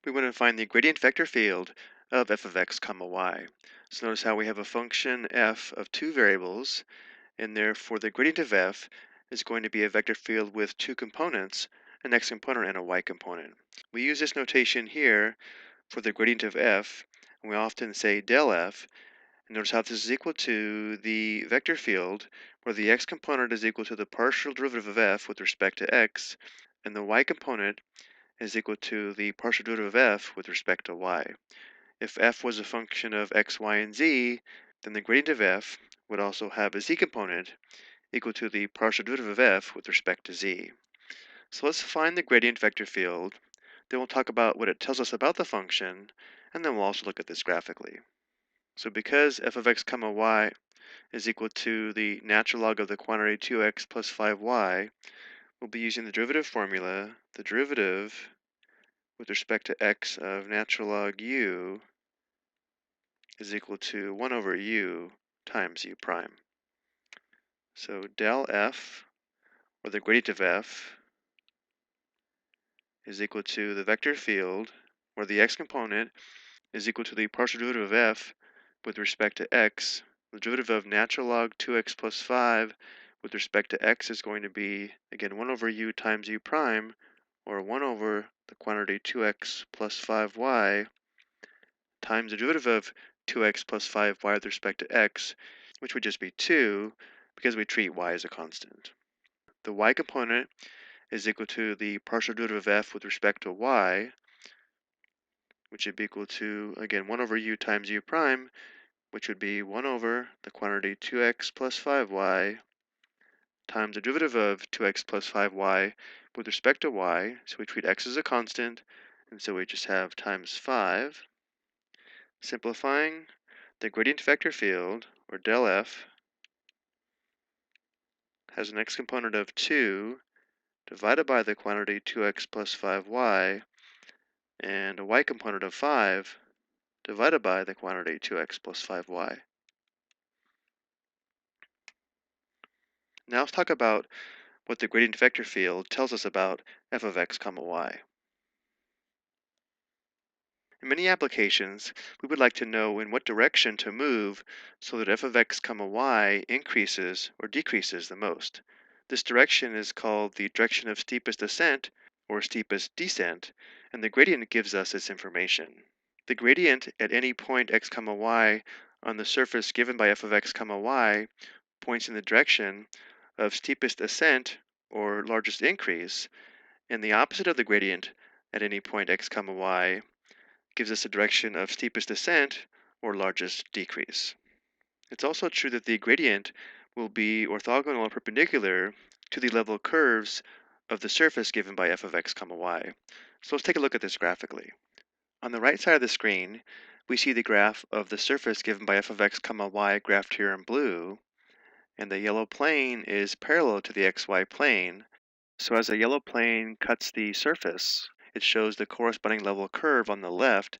We want to find the gradient vector field of f of x comma y. So notice how we have a function f of two variables, and therefore the gradient of f is going to be a vector field with two components, an x component and a y component. We use this notation here for the gradient of f, and we often say del f. And notice how this is equal to the vector field, where the x component is equal to the partial derivative of f with respect to x, and the y component is equal to the partial derivative of f with respect to y. If f was a function of x, y, and z, then the gradient of f would also have a z component equal to the partial derivative of f with respect to z. So let's find the gradient vector field, then we'll talk about what it tells us about the function, and then we'll also look at this graphically. So because f of x comma y is equal to the natural log of the quantity 2x plus 5y, we'll be using the derivative formula, the derivative with respect to x of natural log u is equal to 1 over u times u prime. So del f, or the gradient of f, is equal to the vector field, where the x component is equal to the partial derivative of f with respect to x. The derivative of natural log 2x plus 5 with respect to x is going to be, again, 1 over u times u prime, or 1 over the quantity 2x plus 5y, times the derivative of 2x plus 5y with respect to x, which would just be 2, because we treat y as a constant. The y component is equal to the partial derivative of f with respect to y, which would be equal to, again, 1 over u times u prime, which would be 1 over the quantity 2x plus 5y times the derivative of 2x plus 5y with respect to y, so we treat x as a constant, and so we just have times 5. Simplifying, the gradient vector field, or del f, has an x component of 2 divided by the quantity 2x plus 5y, and a y component of 5 divided by the quantity 2x plus 5y. Now let's talk about what the gradient vector field tells us about f of x comma y. In many applications, we would like to know in what direction to move so that f of x comma y increases or decreases the most. This direction is called the direction of steepest ascent or steepest descent, and the gradient gives us this information. The gradient at any point x comma y on the surface given by f of x comma y points in the direction of steepest ascent or largest increase, and the opposite of the gradient at any point x comma y gives us a direction of steepest descent or largest decrease. It's also true that the gradient will be orthogonal or perpendicular to the level curves of the surface given by f of x comma y. So let's take a look at this graphically. On the right side of the screen, we see the graph of the surface given by f of x comma y graphed here in blue, and the yellow plane is parallel to the xy plane. So as the yellow plane cuts the surface, it shows the corresponding level curve on the left,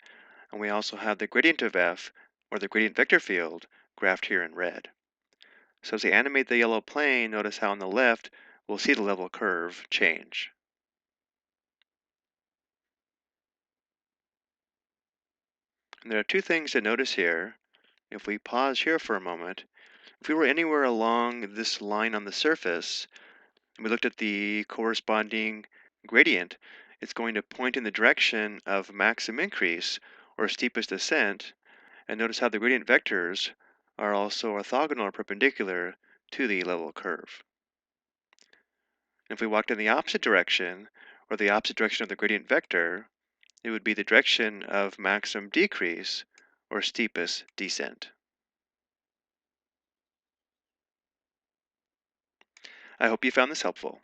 and we also have the gradient of f, or the gradient vector field, graphed here in red. So as we animate the yellow plane, notice how on the left, we'll see the level curve change. And there are two things to notice here. If we pause here for a moment, if we were anywhere along this line on the surface, and we looked at the corresponding gradient, it's going to point in the direction of maximum increase, or steepest ascent, and notice how the gradient vectors are also orthogonal or perpendicular to the level curve. If we walked in the opposite direction, or the opposite direction of the gradient vector, it would be the direction of maximum decrease, or steepest descent. I hope you found this helpful.